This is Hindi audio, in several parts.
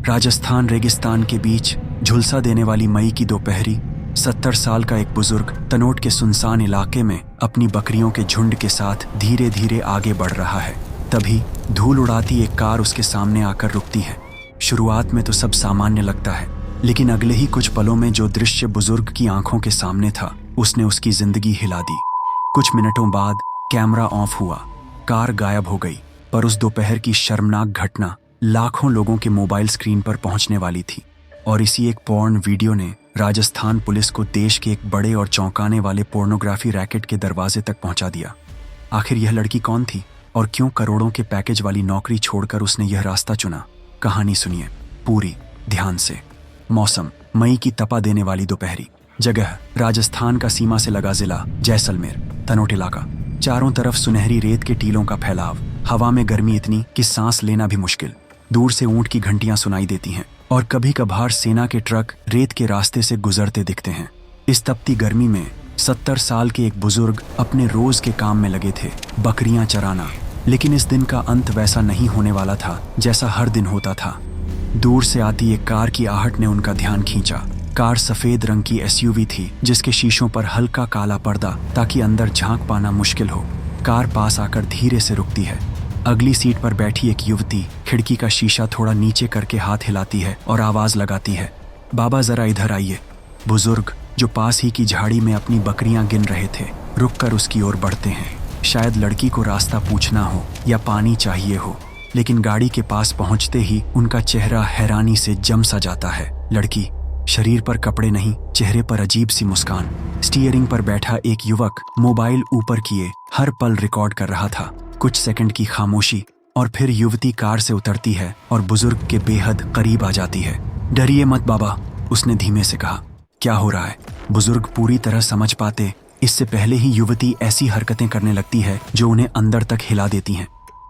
राजस्थान रेगिस्तान के बीच झुलसा देने वाली मई की दोपहरी 70 साल का एक बुजुर्ग तनोट के सुनसान इलाके में अपनी बकरियों के झुंड के साथ धीरे धीरे आगे बढ़ रहा है। तभी धूल उड़ाती एक कार उसके सामने आकर रुकती है। शुरुआत में तो सब सामान्य लगता है, लेकिन अगले ही कुछ पलों में जो दृश्य बुजुर्ग की आंखों के सामने था, उसने उसकी जिंदगी हिला दी। कुछ मिनटों बाद कैमरा ऑफ हुआ, कार गायब हो गई, पर उस दोपहर की शर्मनाक घटना लाखों लोगों के मोबाइल स्क्रीन पर पहुंचने वाली थी। और इसी एक पॉर्न वीडियो ने राजस्थान पुलिस को देश के एक बड़े और चौंकाने वाले पोर्नोग्राफी रैकेट के दरवाजे तक पहुंचा दिया। आखिर यह लड़की कौन थी और क्यों करोड़ों के पैकेज वाली नौकरी छोड़कर उसने यह रास्ता चुना? कहानी सुनिए पूरी ध्यान से। मौसम मई की तपा देने वाली दोपहरी। जगह राजस्थान का सीमा से लगा जिला जैसलमेर, तनोट इलाका। चारों तरफ सुनहरी रेत के टीलों का फैलाव, हवा में गर्मी इतनी कि सांस लेना भी मुश्किल। दूर से ऊंट की घंटियां सुनाई देती हैं और कभी कभार सेना के ट्रक रेत के रास्ते से गुजरते दिखते हैं। इस तपती गर्मी में 70 साल के एक बुजुर्ग अपने रोज के काम में लगे थे, बकरियां चराना। लेकिन इस दिन का अंत वैसा नहीं होने वाला था जैसा हर दिन होता था। दूर से आती एक कार की आहट ने उनका ध्यान खींचा। कार सफेद रंग की एसयूवी थी, जिसके शीशों पर हल्का काला पर्दा ताकि अंदर झांक पाना मुश्किल हो। कार पास आकर धीरे से रुकती है। अगली सीट पर बैठी एक युवती खिड़की का शीशा थोड़ा नीचे करके हाथ हिलाती है और आवाज लगाती है, बाबा जरा इधर आइए। बुजुर्ग जो पास ही की झाड़ी में अपनी बकरियां गिन रहे थे, रुककर उसकी ओर बढ़ते हैं। शायद लड़की को रास्ता पूछना हो या पानी चाहिए हो, लेकिन गाड़ी के पास पहुंचते ही उनका चेहरा हैरानी से जम सा जाता है। लड़की, शरीर पर कपड़े नहीं, चेहरे पर अजीब सी मुस्कान। स्टीयरिंग पर बैठा एक युवक मोबाइल ऊपर किए हर पल रिकॉर्ड कर रहा था। कुछ सेकंड की खामोशी और फिर युवती कार से उतरती है और बुजुर्ग के बेहद करीब आ जाती है। डरिए मत बाबा, उसने धीमे से कहा। क्या हो रहा है? बुजुर्ग पूरी तरह समझ पाते इससे पहले ही युवती ऐसी हरकतें करने लगती है जो उन्हें अंदर तक हिला देती हैं।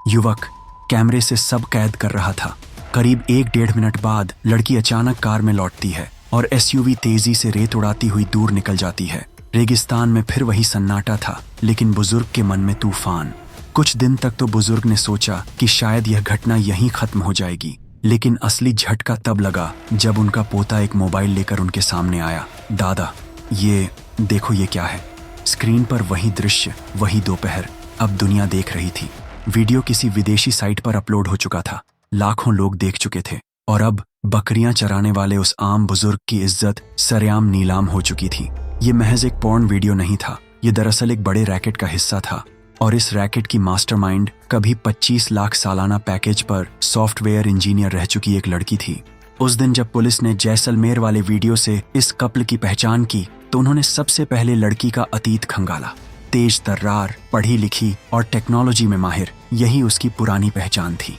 युवक कैमरे से सब कैद कर रहा था। करीब 1-1.5 मिनट बाद लड़की अचानक कार में लौटती है और एसयूवी तेजी से रेत उड़ाती हुई दूर निकल जाती है। रेगिस्तान में फिर वही सन्नाटा था, लेकिन बुजुर्ग के मन में तूफान। कुछ दिन तक तो बुजुर्ग ने सोचा कि शायद यह घटना यहीं खत्म हो जाएगी, लेकिन असली झटका तब लगा जब उनका पोता एक मोबाइल लेकर उनके सामने आया। दादा, ये देखो, ये क्या है? स्क्रीन पर वही दृश्य, वही दोपहर अब दुनिया देख रही थी। वीडियो किसी विदेशी साइट पर अपलोड हो चुका था, लाखों लोग देख चुके थे और अब बकरियां चराने वाले उस आम बुजुर्ग की इज्जत सरेआम नीलाम हो चुकी थी। ये महज एक पॉर्न वीडियो नहीं था, ये दरअसल एक बड़े रैकेट का हिस्सा था। और इस रैकेट की मास्टरमाइंड कभी 25 लाख सालाना पैकेज पर सॉफ्टवेयर इंजीनियर रह चुकी एक लड़की थी। उस दिन जब पुलिस ने जैसलमेर वाले वीडियो से इस कपल की पहचान की, तो उन्होंने सबसे पहले लड़की का अतीत खंगाला। तेज तर्रार, पढ़ी लिखी और टेक्नोलॉजी में माहिर, यही उसकी पुरानी पहचान थी।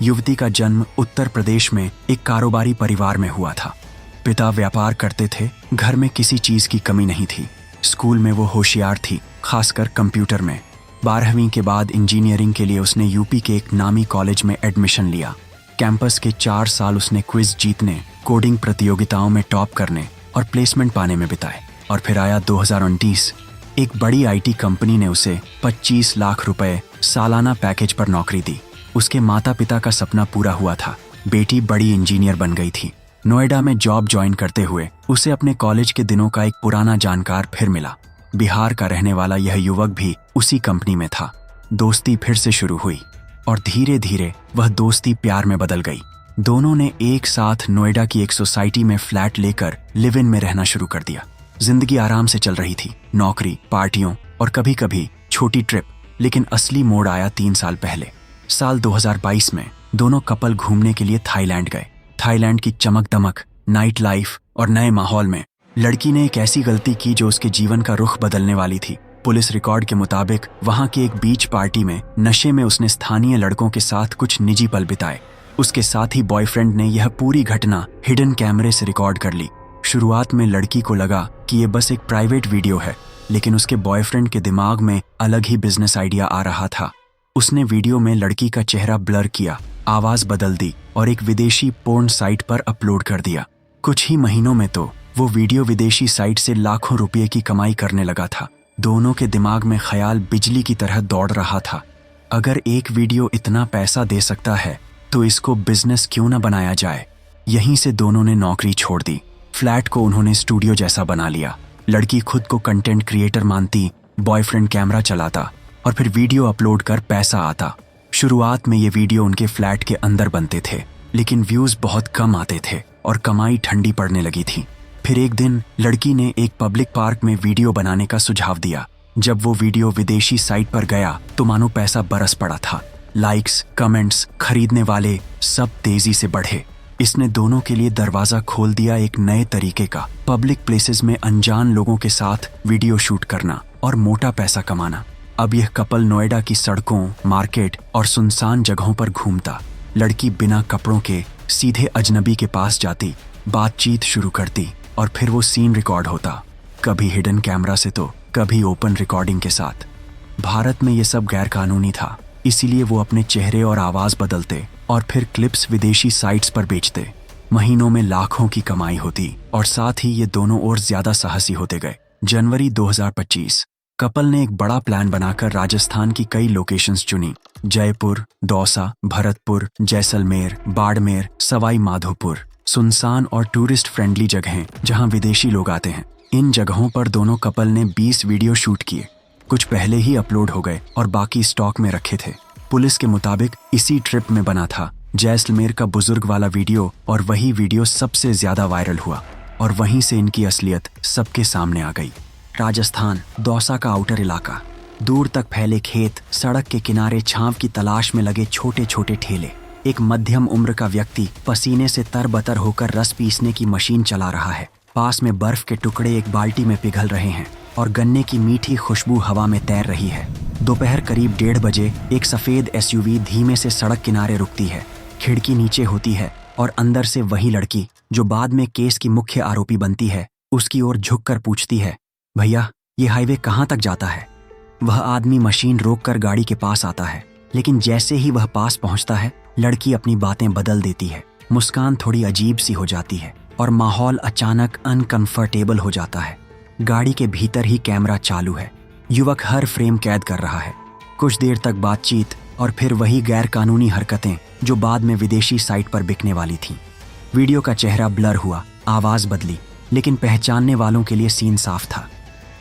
युवती का जन्म उत्तर प्रदेश में एक कारोबारी परिवार में हुआ था। पिता व्यापार करते थे, घर में किसी चीज की कमी नहीं थी। स्कूल में वो होशियार थी, खासकर कंप्यूटर में। 12वीं के बाद इंजीनियरिंग के लिए उसने यूपी के एक नामी कॉलेज में एडमिशन लिया। कैंपस के 4 साल उसने क्विज जीतने, कोडिंग प्रतियोगिताओं में टॉप करने और प्लेसमेंट पाने में बिताए। और फिर आया 2019। एक बड़ी आईटी कंपनी ने उसे 25 लाख रुपए सालाना पैकेज पर नौकरी दी। उसके माता पिता का सपना पूरा हुआ था, बेटी बड़ी इंजीनियर बन गई थी। नोएडा में जॉब ज्वाइन करते हुए उसे अपने कॉलेज के दिनों का एक पुराना जानकार फिर मिला। बिहार का रहने वाला यह युवक भी उसी कंपनी में था। दोस्ती फिर से शुरू हुई और धीरे धीरे वह दोस्ती प्यार में बदल गई। दोनों ने एक साथ नोएडा की एक सोसाइटी में फ्लैट लेकर लिव इन में रहना शुरू कर दिया। जिंदगी आराम से चल रही थी, नौकरी, पार्टियों और कभी कभी छोटी ट्रिप। लेकिन असली मोड़ आया 3 साल पहले। साल 2022 में दोनों कपल घूमने के लिए थाईलैंड गए। थाईलैंड की चमक दमक, नाइट लाइफ और नए माहौल में लड़की ने एक ऐसी गलती की जो उसके जीवन का रुख बदलने वाली थी। पुलिस रिकॉर्ड के मुताबिक वहां की एक बीच पार्टी में नशे में उसने स्थानीय लड़कों के साथ कुछ निजी पल बिताए। उसके साथ ही बॉयफ्रेंड ने यह पूरी घटना हिडन कैमरे से रिकॉर्ड कर ली। शुरुआत में लड़की को लगा कि ये बस एक प्राइवेट वीडियो है, लेकिन उसके बॉयफ्रेंड के दिमाग में अलग ही बिजनेस आइडिया आ रहा था। उसने वीडियो में लड़की का चेहरा ब्लर किया, आवाज बदल दी और एक विदेशी पोर्न साइट पर अपलोड कर दिया। कुछ ही महीनों में तो वो वीडियो विदेशी साइट से लाखों रुपए की कमाई करने लगा था। दोनों के दिमाग में ख्याल बिजली की तरह दौड़ रहा था, अगर एक वीडियो इतना पैसा दे सकता है तो इसको बिजनेस क्यों न बनाया जाए। यहीं से दोनों ने नौकरी छोड़ दी। फ्लैट को उन्होंने स्टूडियो जैसा बना लिया। लड़की खुद को कंटेंट क्रिएटर मानती, बॉयफ्रेंड कैमरा चलाता और फिर वीडियो अपलोड कर पैसा आता। शुरुआत में ये वीडियो उनके फ्लैट के अंदर बनते थे, लेकिन व्यूज बहुत कम आते थे और कमाई ठंडी पड़ने लगी थी। फिर एक दिन लड़की ने एक पब्लिक पार्क में वीडियो बनाने का सुझाव दिया। जब वो वीडियो विदेशी साइट पर गया तो मानो पैसा बरस पड़ा था। लाइक्स, कमेंट्स, खरीदने वाले सब तेजी से बढ़े। इसने दोनों के लिए दरवाजा खोल दिया एक नए तरीके का, पब्लिक प्लेसेस में अनजान लोगों के साथ वीडियो शूट करना और मोटा पैसा कमाना। अब यह कपल नोएडा की सड़कों, मार्केट और सुनसान जगहों पर घूमता। लड़की बिना कपड़ों के सीधे अजनबी के पास जाती, बातचीत शुरू करती और फिर वो सीन रिकॉर्ड होता, कभी हिडन कैमरा से तो कभी ओपन रिकॉर्डिंग के साथ। भारत में ये सब गैर कानूनी था, इसीलिए वो अपने चेहरे और आवाज बदलते और फिर क्लिप्स विदेशी साइट्स पर बेचते। महीनों में लाखों की कमाई होती और साथ ही ये दोनों और ज्यादा साहसी होते गए। जनवरी 2025 कपल ने एक बड़ा प्लान बनाकर राजस्थान की कई लोकेशंस चुनी। जयपुर, दौसा, भरतपुर, जैसलमेर, बाड़मेर, सवाई माधोपुर। सुनसान और टूरिस्ट फ्रेंडली जगहें जहां विदेशी लोग आते हैं। इन जगहों पर दोनों कपल ने 20 वीडियो शूट किए। कुछ पहले ही अपलोड हो गए और बाकी स्टॉक में रखे थे। पुलिस के मुताबिक इसी ट्रिप में बना था जैसलमेर का बुजुर्ग वाला वीडियो और वही वीडियो सबसे ज्यादा वायरल हुआ और वहीं से इनकी असलियत सबके सामने आ गई। राजस्थान, दौसा का आउटर इलाका, दूर तक फैले खेत, सड़क के किनारे छांव की तलाश में लगे छोटे छोटे ठेले। एक मध्यम उम्र का व्यक्ति पसीने से तरबतर होकर रस पीसने की मशीन चला रहा है। पास में बर्फ के टुकड़े एक बाल्टी में पिघल रहे हैं और गन्ने की मीठी खुशबू हवा में तैर रही है। दोपहर करीब 1:30 बजे एक सफेद एसयूवी धीमे से सड़क किनारे रुकती है। खिड़की नीचे होती है और अंदर से वही लड़की जो बाद में केस की मुख्य आरोपी बनती है, उसकी ओर झुककर पूछती है, भैया ये हाईवे कहाँ तक जाता है? वह आदमी मशीन रोककर गाड़ी के पास आता है, लेकिन जैसे ही वह पास पहुंचता है लड़की अपनी बातें बदल देती है। मुस्कान थोड़ी अजीब सी हो जाती है और माहौल अचानक अनकंफर्टेबल हो जाता है। गाड़ी के भीतर ही कैमरा चालू है। युवक हर फ्रेम कैद कर रहा है। कुछ देर तक बातचीत और फिर वही गैर कानूनी हरकतें जो बाद में विदेशी साइट पर बिकने वाली थीं। वीडियो का चेहरा ब्लर हुआ, आवाज बदली, लेकिन पहचानने वालों के लिए सीन साफ था।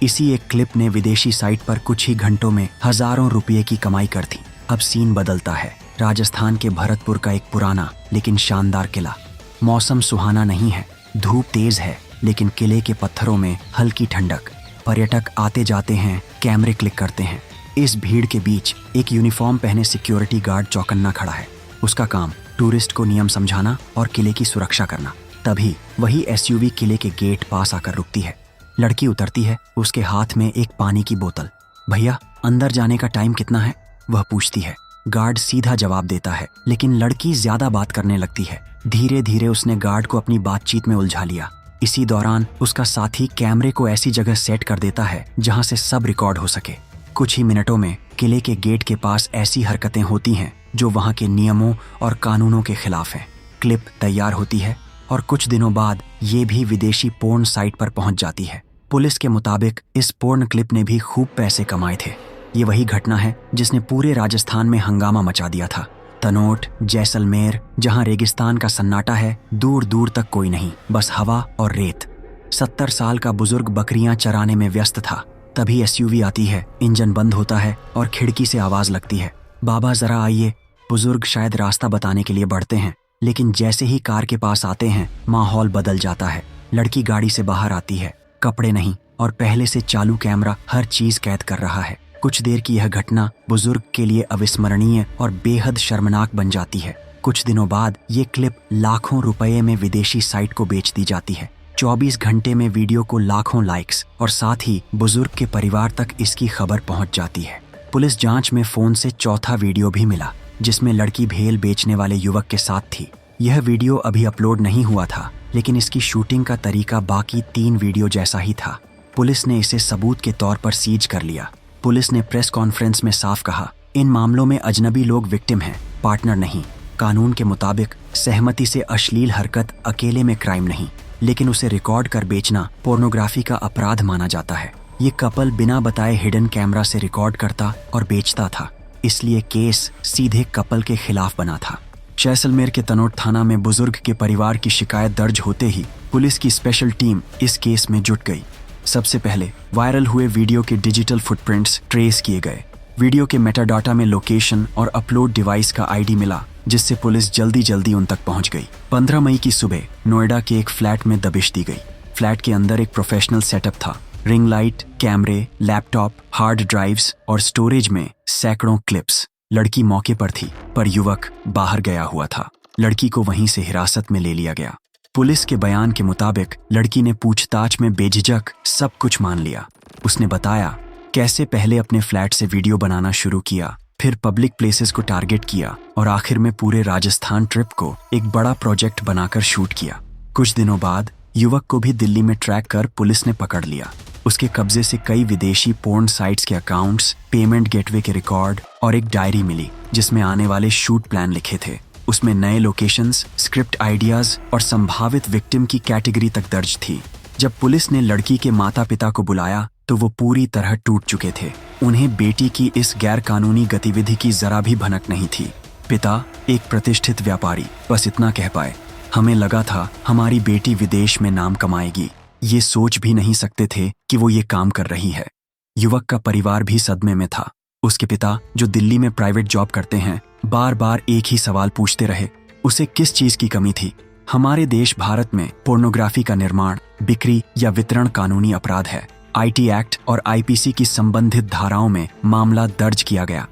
इसी एक क्लिप ने विदेशी साइट पर कुछ ही घंटों में हजारों रुपये की कमाई कर दी। अब सीन बदलता है। राजस्थान के भरतपुर का एक पुराना लेकिन शानदार किला। मौसम सुहाना नहीं है, धूप तेज है, लेकिन किले के पत्थरों में हल्की ठंडक। पर्यटक आते जाते हैं, कैमरे क्लिक करते हैं। इस भीड़ के बीच एक यूनिफॉर्म पहने सिक्योरिटी गार्ड चौकन्ना खड़ा है। उसका काम टूरिस्ट को नियम समझाना और किले की सुरक्षा करना। तभी वही एसयूवी किले के गेट पास आकर रुकती है। लड़की उतरती है, उसके हाथ में एक पानी की बोतल। भैया अंदर जाने का टाइम कितना है? वह पूछती है। गार्ड सीधा जवाब देता है, लेकिन लड़की ज्यादा बात करने लगती है। धीरे धीरे उसने गार्ड को अपनी बातचीत में उलझा लिया। इसी दौरान उसका साथी कैमरे को ऐसी जगह सेट कर देता है जहां से सब रिकॉर्ड हो सके। कुछ ही मिनटों में किले के गेट के पास ऐसी हरकतें होती हैं जो वहां के नियमों और कानूनों के खिलाफ हैं। क्लिप तैयार होती है और कुछ दिनों बाद ये भी विदेशी पोर्न साइट पर पहुंच जाती है। पुलिस के मुताबिक इस पोर्न क्लिप ने भी खूब पैसे कमाए थे। ये वही घटना है जिसने पूरे राजस्थान में हंगामा मचा दिया था। तनोट, जैसलमेर, जहां रेगिस्तान का सन्नाटा है, दूर दूर तक कोई नहीं, बस हवा और रेत। 70 साल का बुजुर्ग बकरियां चराने में व्यस्त था। तभी एसयूवी आती है, इंजन बंद होता है और खिड़की से आवाज लगती है, बाबा जरा आइए। बुजुर्ग शायद रास्ता बताने के लिए बढ़ते हैं, लेकिन जैसे ही कार के पास आते हैं माहौल बदल जाता है। लड़की गाड़ी से बाहर आती है, कपड़े नहीं और पहले से चालू कैमरा हर चीज कैद कर रहा है। कुछ देर की यह घटना बुजुर्ग के लिए अविस्मरणीय और बेहद शर्मनाक बन जाती है। कुछ दिनों बाद ये क्लिप लाखों रुपए में विदेशी साइट को बेच दी जाती है। 24 घंटे में वीडियो को लाखों लाइक्स और साथ ही बुजुर्ग के परिवार तक इसकी खबर पहुंच जाती है। पुलिस जांच में फोन से चौथा वीडियो भी मिला, जिसमें लड़की भेल बेचने वाले युवक के साथ थी। यह वीडियो अभी अपलोड नहीं हुआ था, लेकिन इसकी शूटिंग का तरीका बाकी 3 वीडियो जैसा ही था। पुलिस ने इसे सबूत के तौर पर सीज कर लिया। पुलिस ने प्रेस कॉन्फ्रेंस में साफ कहा, इन मामलों में अजनबी लोग विक्टिम हैं, पार्टनर नहीं। कानून के मुताबिक सहमति से अश्लील हरकत अकेले में क्राइम नहीं, लेकिन उसे रिकॉर्ड कर बेचना पोर्नोग्राफी का अपराध माना जाता है। ये कपल बिना बताए हिडन कैमरा से रिकॉर्ड करता और बेचता था, इसलिए केस सीधे कपल के खिलाफ बना था। जैसलमेर के तनोट थाना में बुजुर्ग के परिवार की शिकायत दर्ज होते ही पुलिस की स्पेशल टीम इस केस में जुट गई। सबसे पहले वायरल हुए वीडियो के डिजिटल फुटप्रिंट्स ट्रेस किए गए। वीडियो के मेटाडाटा में लोकेशन और अपलोड डिवाइस का आईडी मिला, जिससे पुलिस जल्दी उन तक पहुंच गई। 15 मई की सुबह नोएडा के एक फ्लैट में दबिश दी गई। फ्लैट के अंदर एक प्रोफेशनल सेटअप था। रिंग लाइट, कैमरे, लैपटॉप, हार्ड ड्राइव्स और स्टोरेज में सैकड़ों क्लिप्स। लड़की मौके पर थी, पर युवक बाहर गया हुआ था। लड़की को वहीं से हिरासत में ले लिया गया। पुलिस के बयान के मुताबिक लड़की ने पूछताछ में बेझिझक सब कुछ मान लिया। उसने बताया कैसे पहले अपने फ्लैट से वीडियो बनाना शुरू किया, फिर पब्लिक प्लेसेस को टारगेट किया और आखिर में पूरे राजस्थान ट्रिप को एक बड़ा प्रोजेक्ट बनाकर शूट किया। कुछ दिनों बाद युवक को भी दिल्ली में ट्रैक कर पुलिस ने पकड़ लिया। उसके कब्जे से कई विदेशी पोर्न साइट्स के अकाउंट्स, पेमेंट गेटवे के रिकॉर्ड और एक डायरी मिली, जिसमें आने वाले शूट प्लान लिखे थे। उसमें नए लोकेशंस, स्क्रिप्ट आइडियाज और संभावित विक्टिम की कैटेगरी तक दर्ज थी। जब पुलिस ने लड़की के माता पिता को बुलाया तो वो पूरी तरह टूट चुके थे। उन्हें बेटी की इस गैर कानूनी गतिविधि की जरा भी भनक नहीं थी। पिता एक प्रतिष्ठित व्यापारी, बस इतना कह पाए, हमें लगा था हमारी बेटी विदेश में नाम कमाएगी। ये सोच भी नहीं सकते थे कि वो ये काम कर रही है। युवक का परिवार भी सदमे में था। उसके पिता, जो दिल्ली में प्राइवेट जॉब करते हैं, बार बार एक ही सवाल पूछते रहे, उसे किस चीज की कमी थी। हमारे देश भारत में पोर्नोग्राफी का निर्माण, बिक्री या वितरण कानूनी अपराध है। आईटी एक्ट और आईपीसी की संबंधित धाराओं में मामला दर्ज किया गया।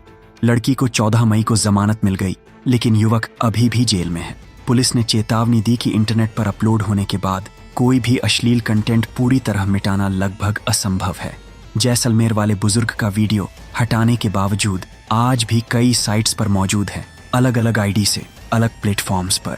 लड़की को 14 मई को जमानत मिल गई, लेकिन युवक अभी भी जेल में है। पुलिस ने चेतावनी दी कि इंटरनेट पर अपलोड होने के बाद कोई भी अश्लील कंटेंट पूरी तरह मिटाना लगभग असंभव है। जैसलमेर वाले बुजुर्ग का वीडियो हटाने के बावजूद आज भी कई साइट्स पर मौजूद है, अलग अलग आईडी से, अलग प्लेटफॉर्म्स पर।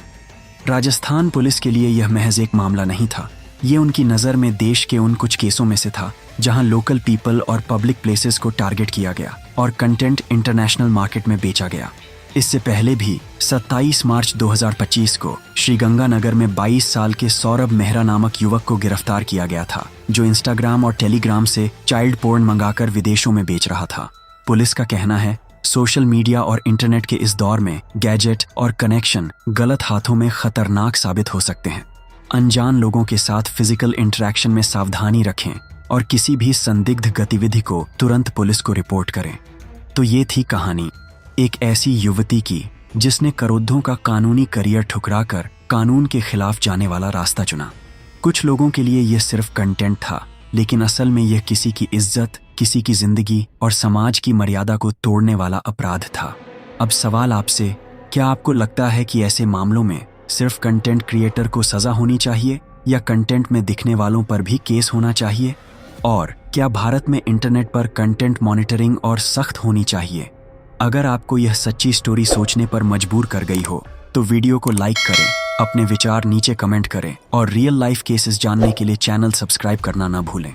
राजस्थान पुलिस के लिए यह महज एक मामला नहीं था। ये उनकी नज़र में देश के उन कुछ केसों में से था जहां लोकल पीपल और पब्लिक प्लेसेस को टारगेट किया गया और कंटेंट इंटरनेशनल मार्केट में बेचा गया। इससे पहले भी 27 मार्च 2025 को श्रीगंगानगर में 22 साल के सौरभ मेहरा नामक युवक को गिरफ्तार किया गया था, जो इंस्टाग्राम और टेलीग्राम से चाइल्ड पोर्न मंगाकर विदेशों में बेच रहा था। पुलिस का कहना है, सोशल मीडिया और इंटरनेट के इस दौर में गैजेट और कनेक्शन गलत हाथों में खतरनाक साबित हो सकते हैं। अनजान लोगों के साथ फिजिकल इंटरेक्शन में सावधानी रखें और किसी भी संदिग्ध गतिविधि को तुरंत पुलिस को रिपोर्ट करें। तो ये थी कहानी एक ऐसी युवती की जिसने करोड़ों का कानूनी करियर ठुकराकर कानून के खिलाफ जाने वाला रास्ता चुना। कुछ लोगों के लिए यह सिर्फ कंटेंट था, लेकिन असल में यह किसी की इज्जत, किसी की जिंदगी और समाज की मर्यादा को तोड़ने वाला अपराध था। अब सवाल आपसे, क्या आपको लगता है कि ऐसे मामलों में सिर्फ कंटेंट क्रिएटर को सजा होनी चाहिए या कंटेंट में दिखने वालों पर भी केस होना चाहिए? और क्या भारत में इंटरनेट पर कंटेंट मॉनिटरिंग और सख्त होनी चाहिए? अगर आपको यह सच्ची स्टोरी सोचने पर मजबूर कर गई हो तो वीडियो को लाइक करें, अपने विचार नीचे कमेंट करें और रियल लाइफ केसेस जानने के लिए चैनल सब्सक्राइब करना ना भूलें।